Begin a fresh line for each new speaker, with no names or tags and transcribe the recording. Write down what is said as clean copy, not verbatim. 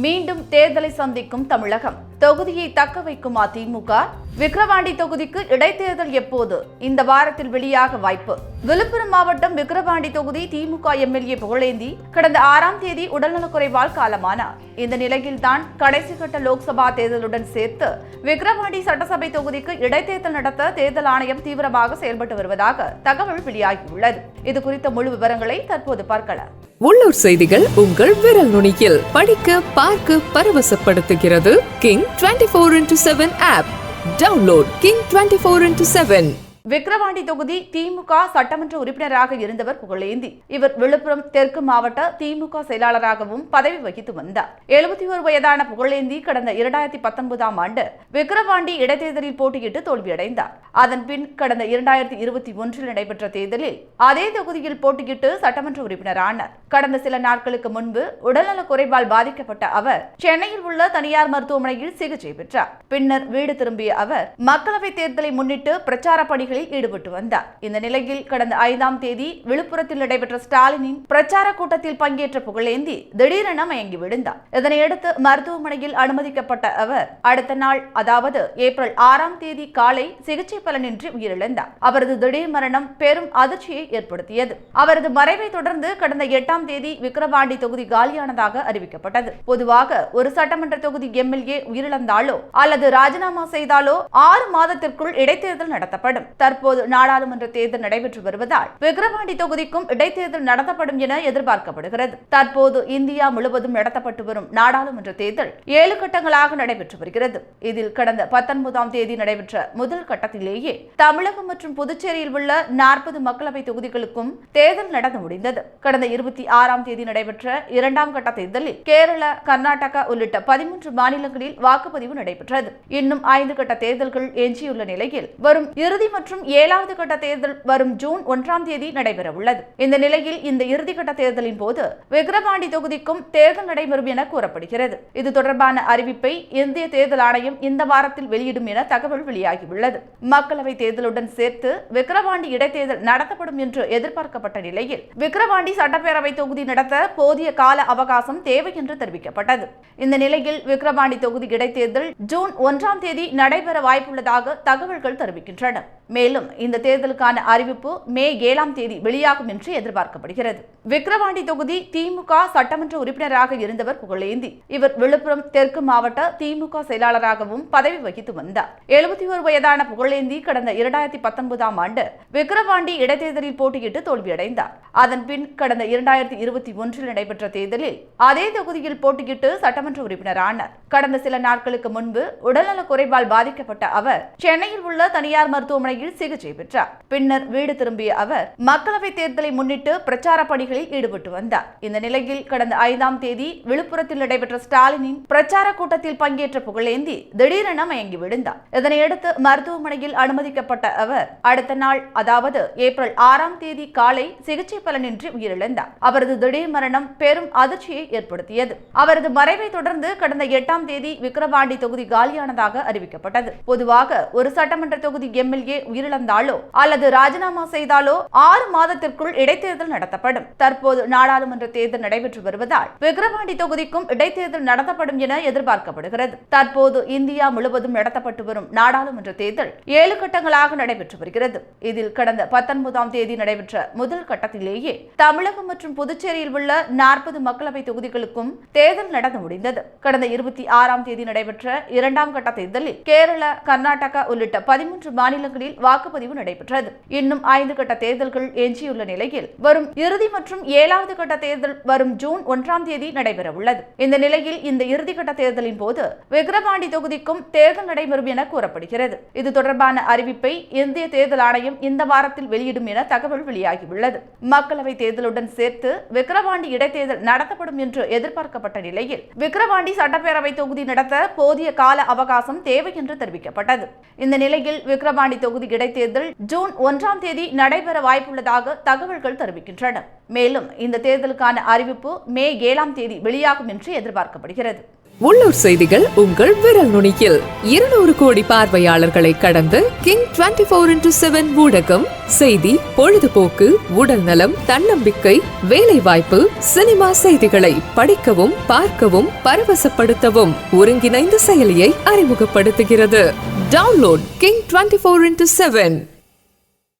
மீண்டும் தேர்தலை சந்திக்கும் தமிழகம். தொகுதியை தக்க வைக்கும் அதிமுக. விக்கிரவாண்டி தொகுதிக்கு இடைத்தேர்தல் எப்போது? இந்த வாரத்தில் வெளியாக வாய்ப்பு. விழுப்புரம் மாவட்டம் விக்கிரவாண்டி தொகுதி திமுக எம்எல்ஏ புகழேந்தி கடந்த 6ஆம் தேதி உடல்நலக்குறைவால் காலமானார். இந்த நிலையில்தான் கடைசி கட்ட லோக்சபா தேர்தலுடன் சேர்த்து விக்கிரவாண்டி சட்டசபை தொகுதிக்கு இடைத்தேர்தல் நடத்த தேர்தல் ஆணையம் தீவிரமாக செயல்பட்டு வருவதாக தகவல் வெளியாகியுள்ளது. இது குறித்த முழு விவரங்களை தற்போது பார்க்கலாம்.
உள்ளூர் செய்திகள் உங்கள் விரல் நுனியில் படிக்க பார்க்க பரவசப்படுத்துகிறது King 24x7 app. Download King 24x7.
Vikravandi தொகுதி திமுக சட்டமன்ற உறுப்பினராக இருந்தவர் புகழேந்தி. இவர் விழுப்புரம் தெற்கு மாவட்ட திமுக செயலாளராகவும் பதவி வகித்து வந்தார். 71 வயதான புகழேந்தி கடந்த 2019ஆம் ஆண்டு விக்கிரவாண்டி இடைத்தேர்தலில் போட்டியிட்டு தோல்வியடைந்தார். அதன் பின் கடந்த 2021இல் நடைபெற்ற தேர்தலில் அதே தொகுதியில் போட்டியிட்டு சட்டமன்ற உறுப்பினரானார். கடந்த சில நாட்களுக்கு முன்பு உடல்நலக் குறைவால் பாதிக்கப்பட்ட அவர் சென்னையில் உள்ள தனியார் மருத்துவமனையில் சிகிச்சை பெற்றார். பின்னர் வீடு திரும்பிய அவர் மக்களவைத் தேர்தலை முன்னிட்டு பிரச்சார பணிகளில் ஈடுபட்டு வந்தார். இந்த நிலையில் கடந்த 5ஆம் தேதி விழுப்புரத்தில் நடைபெற்ற ஸ்டாலினின் பிரச்சார கூட்டத்தில் பங்கேற்ற புகழேந்தி திடீரென மயங்கி விழுந்தார். இதனையடுத்து மருத்துவமனையில் அனுமதிக்கப்பட்ட அவர் அடுத்த நாள், அதாவது ஏப்ரல் 6ஆம் தேதி காலை சிகிச்சை பலனின்றி உயிரிழந்தார். அவரது திடீர் மரணம் பெரும் அதிர்ச்சியை ஏற்படுத்தியது. அவரது மறைவை தொடர்ந்து கடந்த 8ஆம் தேதி விக்கிரவாண்டி தொகுதி காலியானதாக அறிவிக்கப்பட்டது. பொதுவாக ஒரு சட்டமன்ற தொகுதி எம்எல்ஏ உயிரிழந்தாலோ அல்லது ராஜினாமா செய்தாலோ 6 மாதத்திற்குள் இடைத்தேர்தல் நடத்தப்படும். தற்போது நாடாளுமன்ற தேர்தல் நடைபெற்று வருவதால் விக்கிரவாண்டி தொகுதிக்கும் இடைத்தேர்தல் நடத்தப்படும் என எதிர்பார்க்கப்படுகிறது. தற்போது இந்தியா முழுவதும் நடத்தப்பட்டு வரும் நாடாளுமன்ற தேர்தல் 7 கட்டங்களாக நடைபெற்று வருகிறது. இதில் கடந்த 19ஆம் தேதி நடைபெற்ற முதல் கட்டத்திலேயே தமிழகம் மற்றும் புதுச்சேரியில் உள்ள 40 மக்களவை தொகுதிகளுக்கும் தேர்தல் நடந்து முடிந்தது. கடந்த 26ஆம் தேதி நடைபெற்ற 2ஆம் கட்ட தேர்தலில் கேரளா, கர்நாடகா உள்ளிட்ட 13 மாநிலங்களில் வாக்குப்பதிவு நடைபெற்றது. இன்னும் 5 கட்ட தேர்தல்கள் எஞ்சியுள்ள நிலையில் வரும் இறுதி மற்றும் 7வது கட்ட தேர்தல் வரும் ஜூன் 1ஆம் தேதி நடைபெற உள்ளது. இந்த நிலையில் இந்த இறுதிக்கட்ட தேர்தலின் போது விக்கிரவாண்டி தொகுதிக்கும் தேர்தல் நடைபெறும் என கூறப்படுகிறது. இது தொடர்பான அறிவிப்பை இந்திய தேர்தல் ஆணையம் இந்த வாரத்தில் வெளியிடும் என தகவல் வெளியாகியுள்ளது. மக்களவை தேர்தலுடன் சேர்த்து விக்கிரவாண்டி இடைத்தேர்தல் நடத்தப்படும் என்று எதிர்பார்க்கப்பட்ட நிலையில் விக்கிரவாண்டி சட்டப்பேரவை தொகுதி நடத்த போதிய கால அவகாசம் தேவை என்று தெரிவிக்கப்பட்டது. இந்த நிலையில் விக்கிரவாண்டி தொகுதி இடைத்தேர்தல் ஜூன் 1ஆம் தேதி நடைபெற வாய்ப்புள்ளதாக தகவல்கள் தெரிவிக்கின்றன. மேலும் இந்த தேர்தலுக்கான அறிவிப்பு மே 7ஆம் தேதி வெளியாகும் என்று எதிர்பார்க்கப்படுகிறது. விக்கிரவாண்டி தொகுதி திமுக சட்டமன்ற உறுப்பினராக இருந்தவர் புகழேந்தி. இவர் விழுப்புரம் தெற்கு மாவட்ட திமுக செயலாளராகவும் பதவி வகித்து வந்தார். 71 வயதான புகழேந்தி கடந்த 2019ஆம் ஆண்டு விக்கிரவாண்டி இடைத்தேர்தலில் போட்டியிட்டு தோல்வியடைந்தார். அதன் பின் கடந்த 2021இல் நடைபெற்ற தேர்தலில் அதே தொகுதியில் போட்டியிட்டு சட்டமன்ற உறுப்பினரானார். கடந்த சில நாட்களுக்கு முன்பு உடல்நலக் குறைவால் பாதிக்கப்பட்ட அவர் சென்னையில் உள்ள தனியார் மருத்துவமனையில் சிகிச்சை பெற்றார். பின்னர் வீடு திரும்பிய அவர் மக்களவைத் தேர்தலை முன்னிட்டு பிரச்சார பணிகளில் ஈடுபட்டு வந்தார். இந்த நிலையில் கடந்த 5ஆம் தேதி விழுப்புரத்தில் நடைபெற்ற ஸ்டாலினின் பிரச்சார கூட்டத்தில் பங்கேற்ற புகழேந்தி திடீரென மயங்கி விழுந்தார். இதனையடுத்து மருத்துவமனையில் அனுமதிக்கப்பட்ட அவர் அடுத்த நாள், அதாவது ஏப்ரல் 6ஆம் தேதி காலை சிகிச்சை பலனின்றி உயிரிழந்தார். அவரது திடீர் மரணம் பெரும் அதிர்ச்சியை ஏற்படுத்தியது. அவரது மறைவை தொடர்ந்து கடந்த 8ஆம் தேதி விக்கிரவாண்டி தொகுதி காலியானதாக அறிவிக்கப்பட்டது. பொதுவாக ஒரு சட்டமன்ற தொகுதி எம்எல்ஏ உயிரிழந்தாலோ அல்லது ராஜினாமா செய்தாலோ 6 மாதத்திற்குள் இடைத்தேர்தல் நடத்தப்படும். தற்போது நாடாளுமன்ற தேர்தல் நடைபெற்று வருவதால் விக்கிரவாண்டி தொகுதிக்கும் இடைத்தேர்தல் நடத்தப்படும் என எதிர்பார்க்கப்படுகிறது. தற்போது இந்தியா முழுவதும் நடத்தப்பட்டு வரும் நாடாளுமன்ற தேர்தல் 7 கட்டங்களாக நடைபெற்று வருகிறது. இதில் கடந்த 19ஆம் தேதி நடைபெற்ற முதல் கட்டத்திலேயே தமிழகம் மற்றும் புதுச்சேரியில் உள்ள 40 மக்களவை தொகுதிகளுக்கும் தேர்தல் நடந்து முடிந்தது. கடந்த 26ஆம் தேதி நடைபெற்ற 2ஆம் கட்ட தேர்தலில் கேரளா, கர்நாடகா உள்ளிட்ட 13 மாநிலங்களில் வாக்குப்பதிவு நடைபெற்றது. இன்னும் 5 கட்ட தேர்தல்கள் எஞ்சியுள்ள நிலையில் வரும் இறுதி மற்றும் 7வது கட்ட தேர்தல் வரும் ஜூன் 1ஆம் தேதி நடைபெற உள்ளது. இந்த நிலையில் இந்த இறுதிக்கட்ட தேர்தலின் போது விக்கிரவாண்டி தொகுதிக்கும் தேர்தல் நடைபெறும் என கூறப்படுகிறது. இது தொடர்பான அறிவிப்பை இந்திய தேர்தல் ஆணையம் இந்த வாரத்தில் வெளியிடும் என தகவல் வெளியாகியுள்ளது. மக்களவை தேர்தலுடன் சேர்த்து விக்கிரவாண்டி இடைத்தேர்தல் நடத்தப்படும் என்று எதிர்பார்க்கப்பட்ட நிலையில் விக்கிரவாண்டி சட்டப்பேரவை தொகுதி நடத்த போதிய கால அவகாசம் தேவை என்று தெரிவிக்கப்பட்டது. இந்த நிலையில் விக்கிரவாண்டி தொகுதி இடைத்தேர்தல் ஜூன் 1ஆம் தேதி நடைபெற வாய்ப்புள்ளதாக தகவல்கள் தெரிவிக்கின்றன. மேலும் இந்த தேர்தலுக்கான அறிவிப்பு மே 7ஆம் தேதி வெளியாகும் என்று எதிர்பார்க்கப்படுகிறது.
உள்ளூர் செய்திகள் உங்கள் விரல் நுனியில் 200 கோடி பார்வையாளர்களை கடந்து கிங் 24/7 ஊடகம் செய்தி, பொழுதுபோக்கு, உடல் நலம், தன்னம்பிக்கை, வேலை வாய்ப்பு, சினிமா செய்திகளை படிக்கவும் பார்க்கவும் பரவசப்படுத்தவும் ஒருங்கிணைந்த செயலியை அறிமுகப்படுத்துகிறது. Download king 24/7.